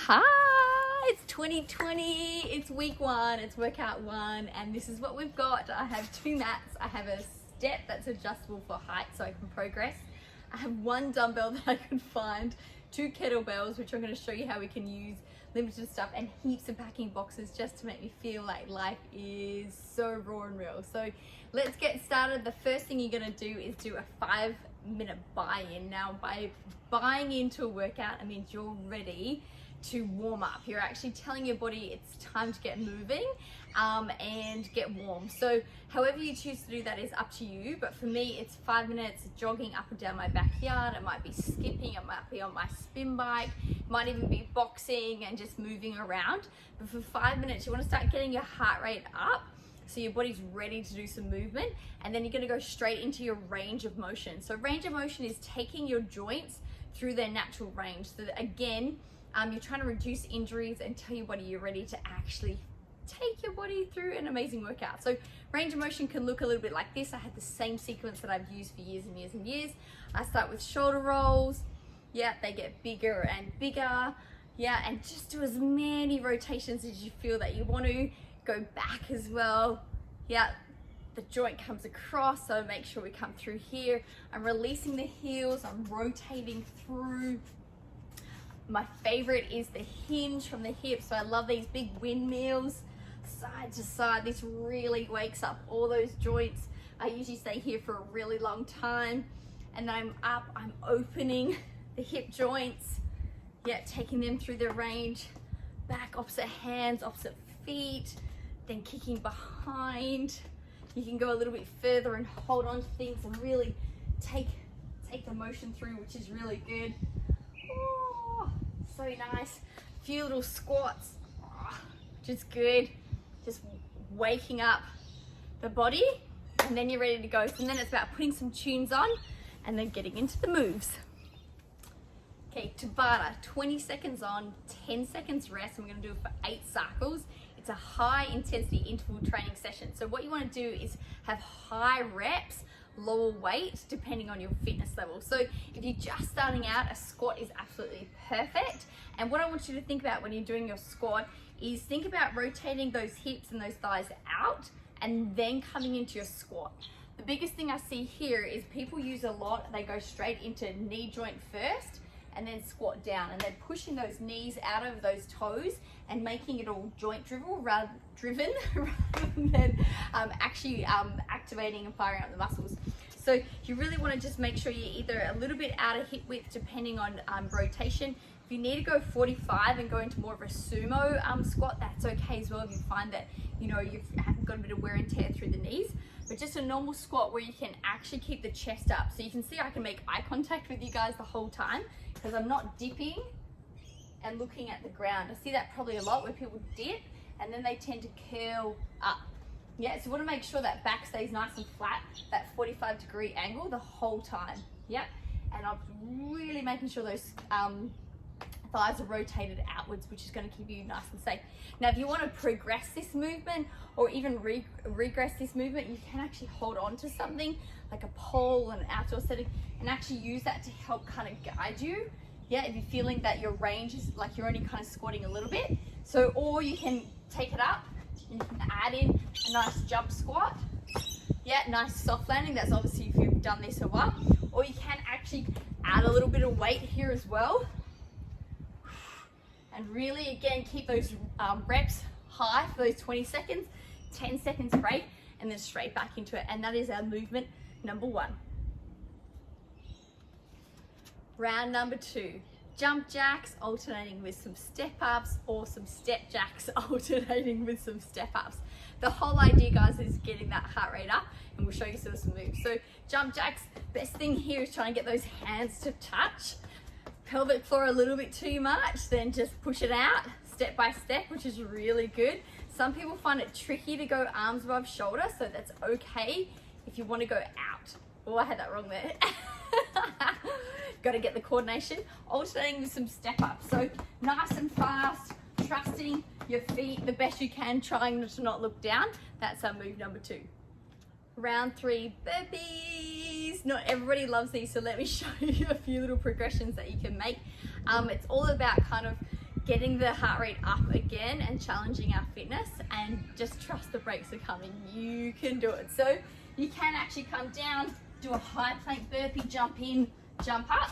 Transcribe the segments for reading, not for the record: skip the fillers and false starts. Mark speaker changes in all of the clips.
Speaker 1: Hi, it's 2020, it's week 1, it's workout 1, and this is what we've got. I have 2 mats, I have a step that's adjustable for height so I can progress. I have 1 dumbbell that I could find, 2 kettlebells, which I'm going to show you how we can use, limited stuff, and heaps of packing boxes just to make me feel like life is so raw and real. So let's get started. The first thing you're going to do is do a 5-minute buy-in. Now, by buying into a workout, it means you're ready to warm up. You're actually telling your body it's time to get moving and get warm. So however you choose to do that is up to you, but for me it's 5 minutes jogging up and down my backyard. It might be skipping, it might be on my spin bike, it might even be boxing and just moving around. But for 5 minutes you want to start getting your heart rate up so your body's ready to do some movement, and then you're going to go straight into your range of motion. So range of motion is taking your joints through their natural range. So that, again, you're trying to reduce injuries and tell your body you're ready to actually take your body through an amazing workout. So range of motion can look a little bit like this. I had the same sequence that I've used for years and years and years. I start with shoulder rolls. Yeah, they get bigger and bigger. Yeah, and just do as many rotations as you feel that you want to. Go back as well. Yeah, the joint comes across, so make sure we come through here. I'm releasing the heels, I'm rotating through. My favorite is the hinge from the hips. So I love these big windmills, side to side. This really wakes up all those joints. I usually stay here for a really long time. And then I'm up, I'm opening the hip joints. Yeah, taking them through the range. Back, opposite hands, opposite feet. Then kicking behind. You can go a little bit further and hold on to things and really take the motion through, which is really good. Oh, so nice. A few little squats, which is good. Just waking up the body, and then you're ready to go. So then it's about putting some tunes on and then getting into the moves. Okay, TABATA, 20 seconds on, 10 seconds rest. I'm gonna do it for 8 cycles. It's a high intensity interval training session. So what you want to do is have high reps, lower weight, depending on your fitness level. So if you're just starting out, a squat is absolutely perfect. And what I want you to think about when you're doing your squat is think about rotating those hips and those thighs out and then coming into your squat. The biggest thing I see here is people use a lot, they go straight into knee joint first and then squat down, and then pushing those knees out of those toes and making it all joint driven rather than actually activating and firing up the muscles. So you really want to just make sure you're either a little bit out of hip width depending on rotation. If you need to go 45 and go into more of a sumo squat, that's okay as well if you find that you've got a bit of wear and tear through the knees. But just a normal squat where you can actually keep the chest up. So you can see I can make eye contact with you guys the whole time because I'm not dipping and looking at the ground. I see that probably a lot where people dip and then they tend to curl up. Yeah, so you want to make sure that back stays nice and flat, that 45-degree angle the whole time. Yeah, and I'm really making sure those thighs are rotated outwards, which is going to keep you nice and safe. Now, if you want to progress this movement or even regress this movement, you can actually hold on to something like a pole in an outdoor setting and actually use that to help kind of guide you. Yeah, if you're feeling that your range is like you're only kind of squatting a little bit. So, or you can take it up and you can add in a nice jump squat. Yeah, nice soft landing. That's obviously if you've done this a while. Or you can actually add a little bit of weight here as well. And really, again, keep those reps high for those 20 seconds, 10 seconds break, and then straight back into it. And that is our movement number 1. Round number 2, jump jacks alternating with some step ups, or some step jacks alternating with some step ups. The whole idea, guys, is getting that heart rate up, and we'll show you some moves. So jump jacks, best thing here is trying to get those hands to touch. Pelvic floor a little bit too much, then just push it out step by step, which is really good. Some people find it tricky to go arms above shoulder, so that's okay if you want to go out. Oh, I had that wrong there. Got to get the coordination. Alternating with some step ups. So nice and fast, trusting your feet the best you can, trying to not look down. That's our move number 2. Round 3, burpees. Not everybody loves these, so let me show you a few little progressions that you can make. It's all about kind of getting the heart rate up again and challenging our fitness, and just trust the breaks are coming. You can do it. So you can actually come down, do a high plank burpee, jump in, jump up.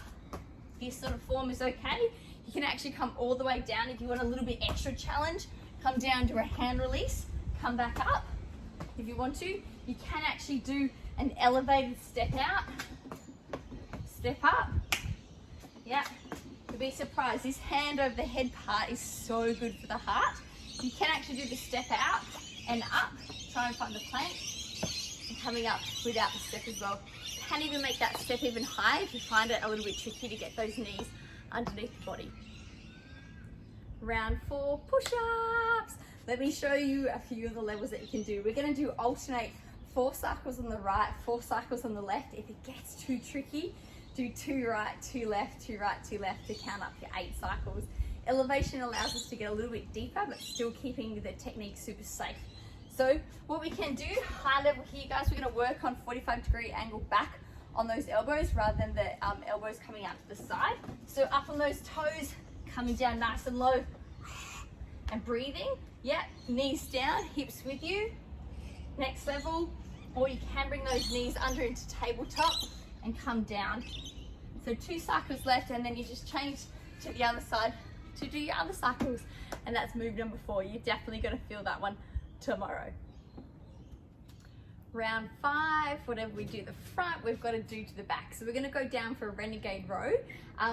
Speaker 1: This sort of form is okay. You can actually come all the way down if you want a little bit extra challenge. Come down, do a hand release, come back up. If you want to, you can actually do an elevated step out, step up. Yeah, you'll be surprised. This hand over the head part is so good for the heart. You can actually do the step out and up. Try and find the plank. And coming up without the step as well. You can even make that step even higher if you find it a little bit tricky to get those knees underneath the body. Round 4, push-ups. Let me show you a few of the levels that you can do. We're going to do alternate 4 cycles on the right, 4 cycles on the left. If it gets too tricky, do 2 right, 2 left, 2 right, 2 left to count up your 8 cycles. Elevation allows us to get a little bit deeper, but still keeping the technique super safe. So what we can do, high level here, guys, we're going to work on 45-degree angle back on those elbows rather than the elbows coming out to the side. So up on those toes, coming down nice and low and breathing. Yeah, knees down, hips with you. Next level, or you can bring those knees under into tabletop and come down. So 2 cycles left, and then you just change to the other side to do your other cycles. And that's move number 4. You're definitely going to feel that one tomorrow. Round 5, whatever we do the front, we've got to do to the back. So we're going to go down for a renegade row.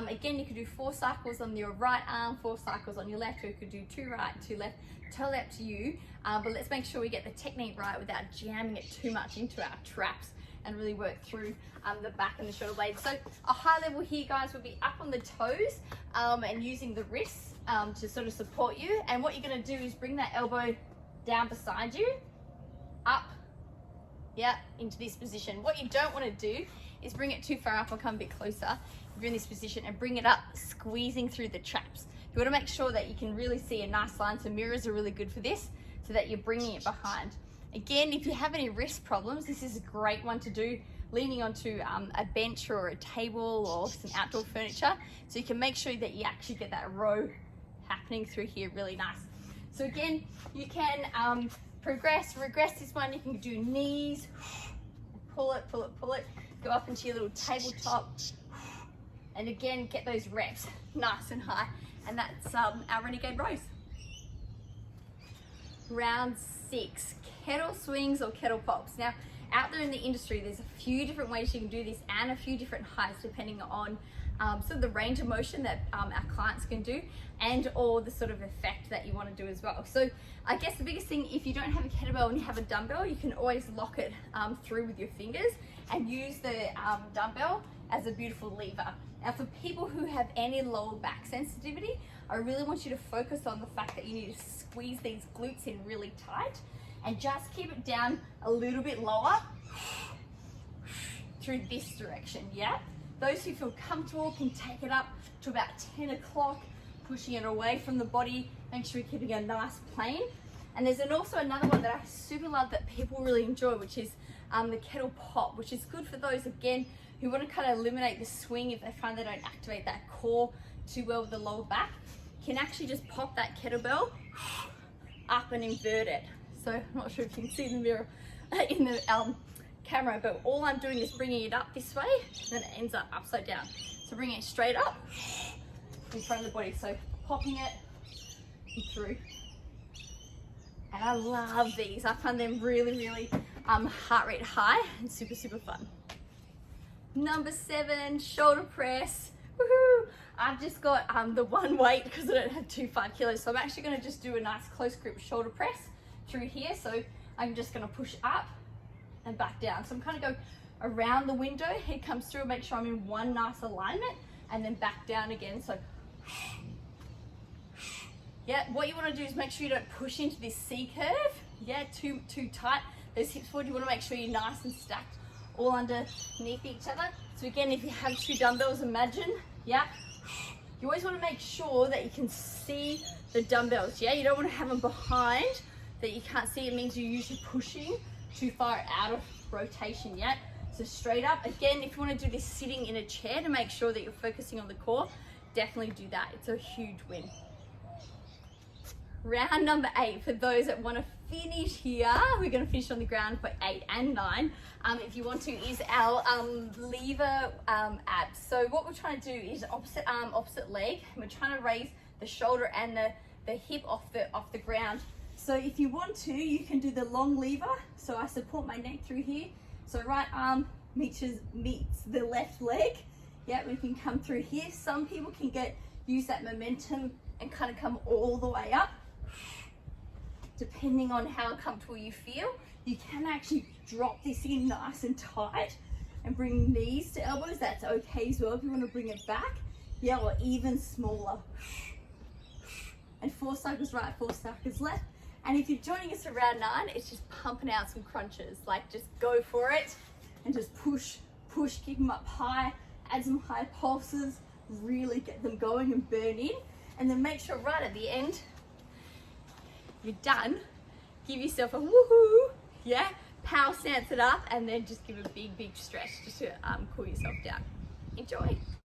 Speaker 1: Again, you could do 4 cycles on your right arm, 4 cycles on your left, or you could do 2 right, 2 left. Totally up to you. But let's make sure we get the technique right without jamming it too much into our traps, and really work through the back and the shoulder blades. So a high level here, guys, will be up on the toes and using the wrists to sort of support you. And what you're going to do is bring that elbow down beside you, up, yeah, into this position. What you don't want to do is bring it too far up. I'll come a bit closer. If you're in this position, and bring it up, squeezing through the traps. You want to make sure that you can really see a nice line. So mirrors are really good for this, so that you're bringing it behind. Again, if you have any wrist problems, this is a great one to do leaning onto a bench or a table or some outdoor furniture, so you can make sure that you actually get that row happening through here really nice. So again, you can progress, regress this one. You can do knees, pull it, pull it, pull it, go up into your little tabletop, and again, get those reps nice and high. And that's our renegade rows. Round 6, kettle swings or kettle pops. Now, out there in the industry, there's a few different ways you can do this and a few different heights depending on sort of the range of motion that our clients can do, and or the sort of effect that you want to do as well. So I guess the biggest thing, if you don't have a kettlebell and you have a dumbbell, you can always lock it through with your fingers and use the dumbbell as a beautiful lever. Now, for people who have any lower back sensitivity, I really want you to focus on the fact that you need to squeeze these glutes in really tight and just keep it down a little bit lower through this direction, yeah? Those who feel comfortable can take it up to about 10 o'clock, pushing it away from the body. Make sure you're keeping a nice plane. And there's also another one that I super love that people really enjoy, which is the kettle pop, which is good for those, again, who want to kind of eliminate the swing if they find they don't activate that core too well with the lower back. You can actually just pop that kettlebell up and invert it. So I'm not sure if you can see the mirror in the camera, but all I'm doing is bringing it up this way, and then it ends up upside down. So bringing it straight up in front of the body. So popping it through. And I love these. I find them really, really heart rate high and super, super fun. Number 7, shoulder press. Woohoo! I've just got the one weight because I don't have 5 kilos. So I'm actually going to just do a nice close grip shoulder press through here. So I'm just going to push up and back down. So I'm kind of go around the window. Head comes through. Make sure I'm in one nice alignment, and then back down again. So yeah, what you want to do is make sure you don't push into this C curve. Yeah, too tight. Those hips forward. You want to make sure you're nice and stacked all underneath each other. So again, if you have 2 dumbbells, imagine, yeah, you always want to make sure that you can see the dumbbells. Yeah, you don't want to have them behind that you can't see. It means you're usually pushing too far out of rotation. Yeah, so straight up. Again, if you want to do this sitting in a chair to make sure that you're focusing on the core, definitely do that. It's a huge win. round number 8, for those that want to finish here, we're going to finish on the ground for 8 and 9. If you want to, is our lever abs. So what we're trying to do is opposite arm, opposite leg. And we're trying to raise the shoulder and the hip off the ground. So if you want to, you can do the long lever. So I support my neck through here. So right arm meets the left leg. Yeah, we can come through here. Some people can use that momentum and kind of come all the way up. Depending on how comfortable you feel, you can actually drop this in nice and tight and bring knees to elbows. That's okay as well if you want to bring it back. Yeah, or even smaller. And 4 cycles right, 4 cycles left. And if you're joining us around 9, it's just pumping out some crunches. Like, just go for it and just push, keep them up high, add some high pulses, really get them going and burn in. And then make sure right at the end, you're done. Give yourself a woohoo, yeah? Power stance it up, and then just give a big stretch just to cool yourself down. Enjoy.